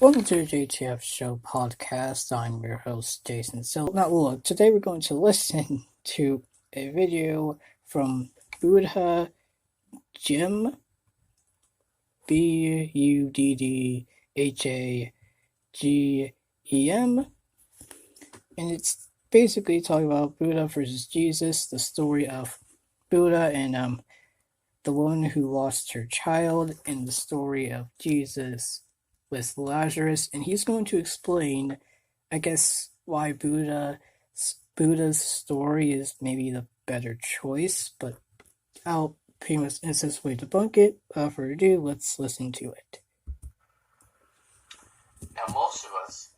Welcome to the JTF Show podcast. I'm your host, Jason. So, now look, today we're going to listen to a video from buddhagem, buddhagem, and it's basically talking about Buddha versus Jesus, the story of Buddha and the woman who lost her child, and the story of Jesus with Lazarus, and he's going to explain, I guess, why Buddha's story is maybe the better choice, but I'll pretty much insistently debunk it. Without further ado, let's listen to it. Now, most of us,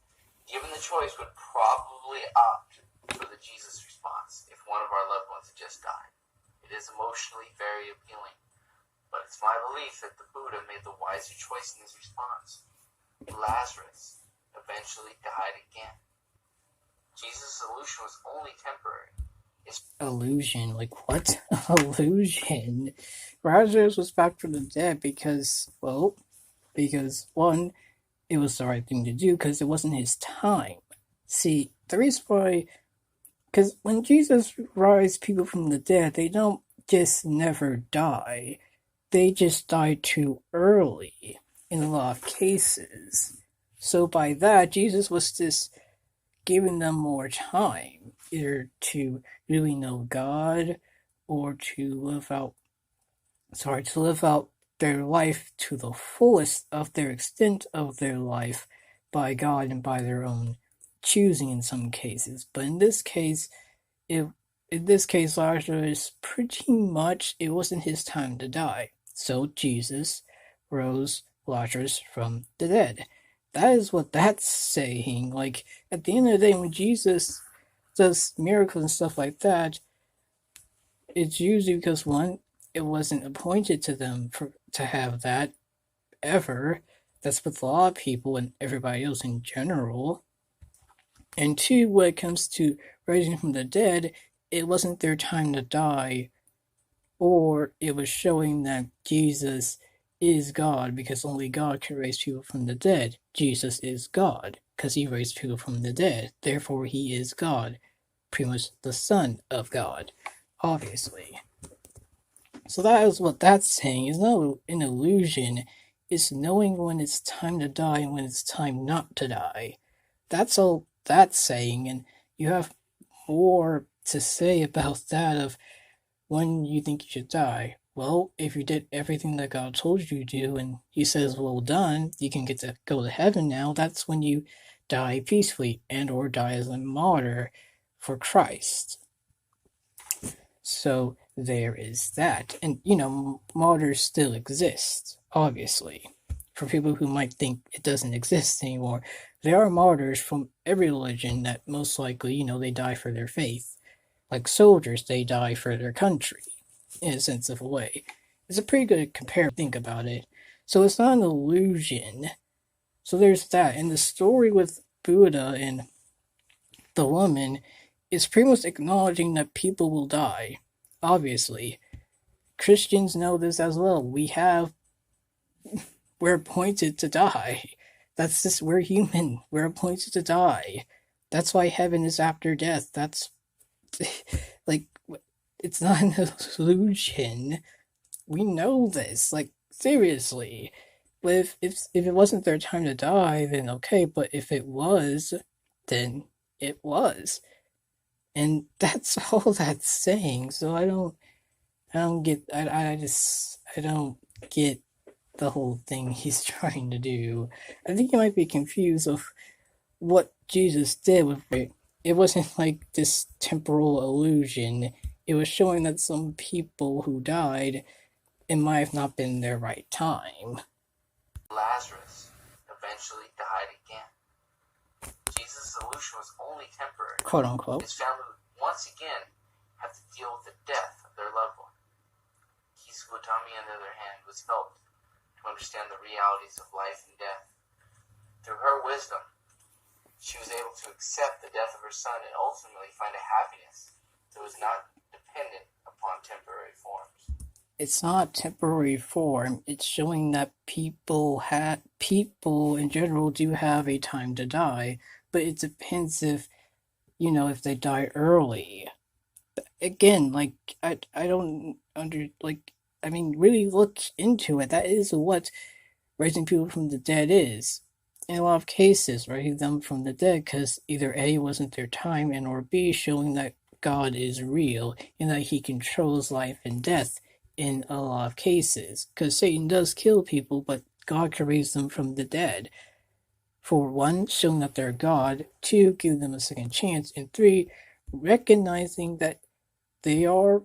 given the choice, would probably opt for the Jesus response if one of our loved ones had just died. It is emotionally very appealing, but it's my belief that the Buddha made the wiser choice in his response. Lazarus eventually died again. Jesus' illusion was only temporary. Illusion? Like what? Illusion? Lazarus was back from the dead because one, it was the right thing to do because it wasn't his time. See, the reason why, because when Jesus rises people from the dead, they don't just never die. They just die too early in a lot of cases. So by that, Jesus was just giving them more time, either to really know God or to live out their life to the fullest of their extent of their life by God and by their own choosing in some cases. But in this case, Lazarus, pretty much, it wasn't his time to die. So Jesus rose Lazarus from the dead. That is what that's saying. Like, at the end of the day, when Jesus does miracles and stuff like that, it's usually because, one, it wasn't appointed to them to have that ever. That's with a lot of people and everybody else in general. And two, when it comes to raising from the dead, it wasn't their time to die, or it was showing that Jesus is God, because only God can raise people from the dead. Jesus is God, because he raised people from the dead. Therefore, he is God. Pretty much the Son of God, obviously. So that is what that's saying. It's not an illusion. It's knowing when it's time to die and when it's time not to die. That's all that's saying, and you have more to say about that of when you think you should die. Well, if you did everything that God told you to do and he says, well done, you can get to go to heaven now, that's when you die peacefully and or die as a martyr for Christ. So there is that. And, martyrs still exist, obviously. For people who might think it doesn't exist anymore, there are martyrs from every religion that most likely, they die for their faith. Like soldiers, they die for their country, in a sense of a way. It's a pretty good comparison, think about it. So it's not an illusion. So there's that. And the story with Buddha and the woman is pretty much acknowledging that people will die. Obviously. Christians know this as well. We're appointed to die. That's just, we're human. We're appointed to die. That's why heaven is after death. That's like, it's not an illusion. We know this. Like, seriously. But if it wasn't their time to die, then okay. But if it was, then it was. And that's all that's saying. So I don't get the whole thing he's trying to do. I think he might be confused of what Jesus did with it. It wasn't like this temporal illusion. It was showing that some people who died, it might have not been their right time. Lazarus eventually died again. Jesus' illusion was only temporary. Quote unquote. His family would once again have to deal with the death of their loved one. Kisugotami, on the other hand, was helped to understand the realities of life and death. Through her wisdom, she was able to accept the death of her son and ultimately find a happiness that was not dependent upon temporary forms. it's not temporary form. It's showing that people in general do have a time to die, but it depends if if they die early. Again, like I don't under like I mean really look into it. That is what raising people from the dead is. In a lot of cases, raising them from the dead because either A wasn't their time and or B showing that God is real and that he controls life and death in a lot of cases. Because Satan does kill people, but God can raise them from the dead. For one, showing that they're God, two, giving them a second chance, and three, recognizing that they are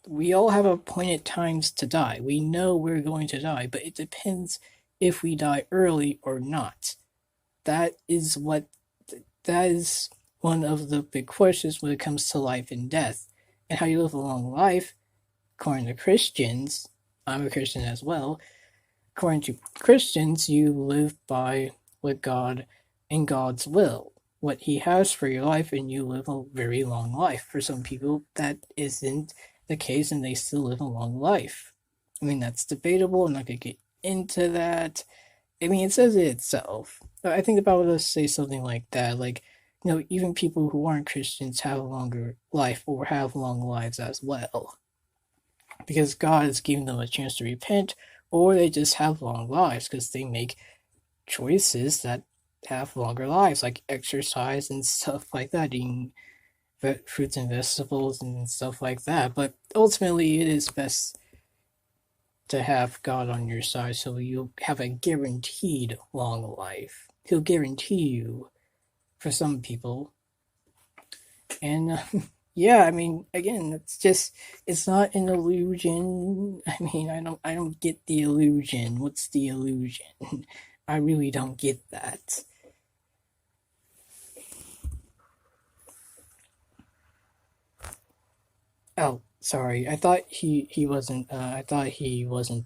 we all have appointed times to die. We know we're going to die, but it depends if we die early or not. That is what that is one of the big questions when it comes to life and death. And how you live a long life, according to Christians, I'm a Christian as well. According to Christians, you live by what God and God's will, what He has for your life, and you live a very long life. For some people, that isn't the case, and they still live a long life. I mean, that's debatable. I'm not going to get into that. I mean, it says it itself. I think if I were to say something like that, like, even people who aren't Christians have a longer life or have long lives as well because God is giving them a chance to repent, or they just have long lives because they make choices that have longer lives, like exercise and stuff like that, eating fruits and vegetables and stuff like that. But ultimately, it is best to have God on your side so you'll have a guaranteed long life. He'll guarantee you for some people. And yeah, I mean, again, it's not an illusion. I mean, I don't get the illusion. What's the illusion? I really don't get that. Oh, sorry. I thought he wasn't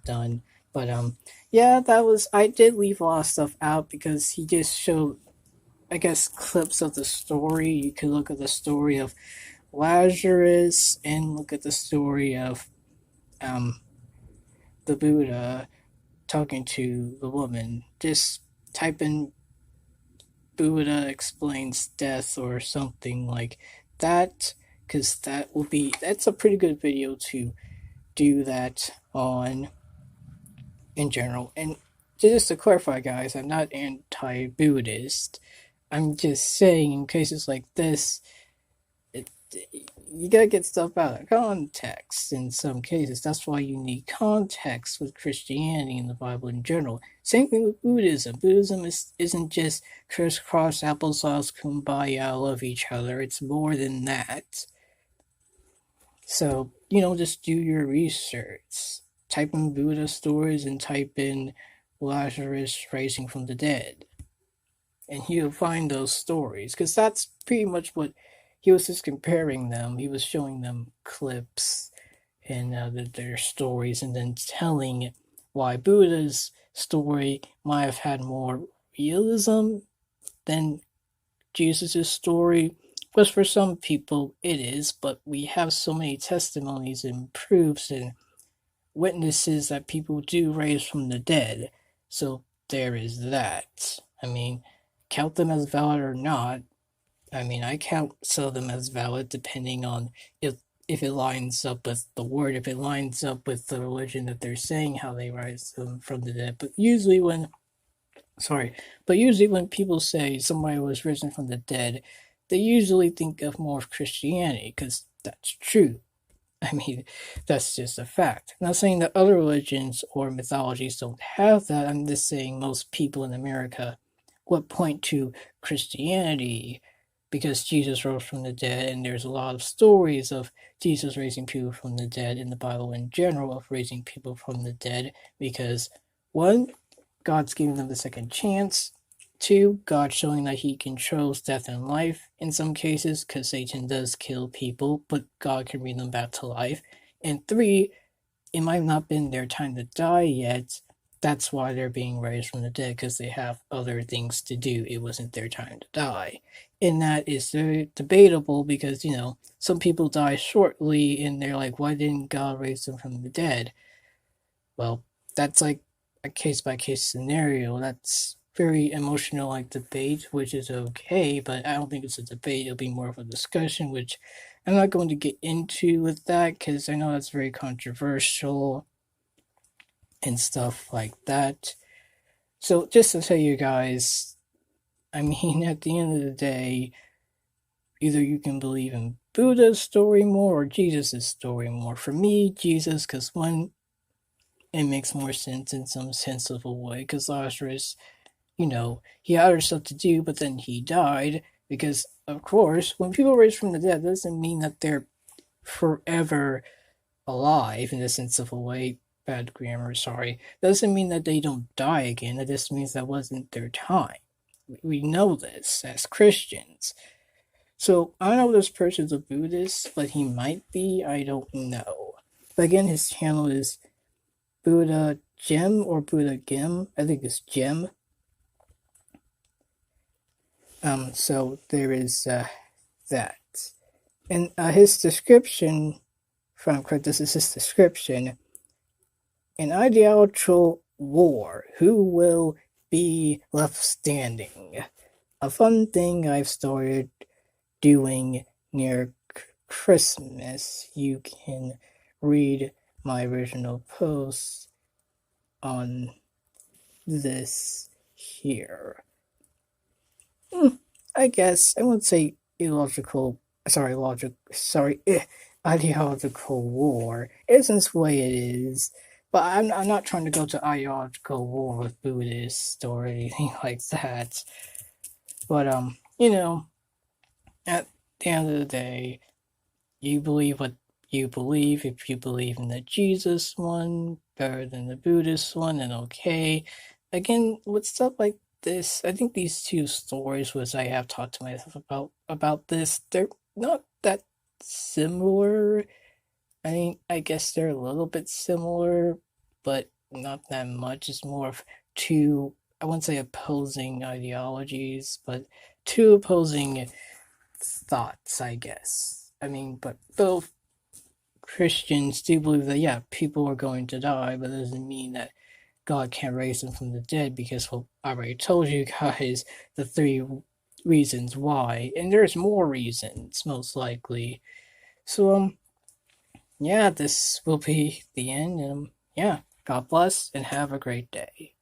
done. But yeah, that was. I did leave a lot of stuff out because he just showed, I guess, clips of the story. You could look at the story of Lazarus and look at the story of um the Buddha talking to the woman. Just type in Buddha explains death or something like that, because that's a pretty good video to do that on in general. And just to clarify, guys, I'm not anti-Buddhist. I'm just saying, in cases like this, it, you gotta get stuff out of context in some cases. That's why you need context with Christianity and the Bible in general. Same thing with Buddhism. Buddhism isn't just crisscross applesauce kumbaya love each other. It's more than that. So, just do your research. Type in Buddha stories and type in Lazarus rising from the dead. And you'll find those stories. Because that's pretty much what he was just comparing them. He was showing them clips and their stories and then telling why Buddha's story might have had more realism than Jesus' story. Because for some people it is, but we have so many testimonies and proofs and witnesses that people do raise from the dead. So there is that. I mean, count them as valid or not. I mean, I count some of them as valid depending on if it lines up with the word, if it lines up with the religion that they're saying, how they rise them from the dead. But usually when people say somebody was risen from the dead, they usually think of more of Christianity because that's true. I mean, that's just a fact. I'm not saying that other religions or mythologies don't have that. I'm just saying most people in America would point to Christianity because Jesus rose from the dead, and there's a lot of stories of Jesus raising people from the dead in the Bible in general, of raising people from the dead, because one, God's giving them the second chance. Two, God showing that he controls death and life in some cases, because Satan does kill people, but God can bring them back to life. And three, it might not have been their time to die yet. That's why they're being raised from the dead, because they have other things to do. It wasn't their time to die. And that is very debatable because, some people die shortly and they're like, why didn't God raise them from the dead? well, that's like a case by case scenario. That's very emotional, like debate, which is okay, but I don't think it's a debate. It'll be more of a discussion, which I'm not going to get into with that because I know that's very controversial and stuff like that. So, just to tell you guys, I mean, at the end of the day, either you can believe in Buddha's story more or Jesus' story more. For me, Jesus, because one, it makes more sense in some sense of a way, because Lazarus, he had other stuff to do, but then he died. Because, of course, when people raise from the dead, that doesn't mean that they're forever alive in the sense of a way. Bad grammar, sorry. Doesn't mean that they don't die again. That just means that wasn't their time. We know this as Christians. So I don't know if this person's a Buddhist, but he might be. I don't know. But again, his channel is buddhagem or buddhagem. I think it's gem. So there is that. And his description, if I'm correct, this is his description. An ideological war. Who will be left standing? A fun thing I've started doing near Christmas. You can read my original post on this here. I guess I wouldn't say ideological war. It isn't the way it is, but I'm not trying to go to ideological war with Buddhists or anything like that. But at the end of the day, you believe what you believe. If you believe in the Jesus one better than the Buddhist one, then okay. Again, with stuff like this, I think these two stories, which I have talked to myself about this, they're not that similar. I mean, I guess they're a little bit similar, but not that much. It's more of two, I wouldn't say opposing ideologies, but two opposing thoughts, I guess. I mean, but both Christians do believe that, yeah, people are going to die, but that doesn't mean that God can't raise them from the dead because, well, I already told you guys the three reasons why, and there's more reasons, most likely. So, yeah, this will be the end, and, yeah, God bless, and have a great day.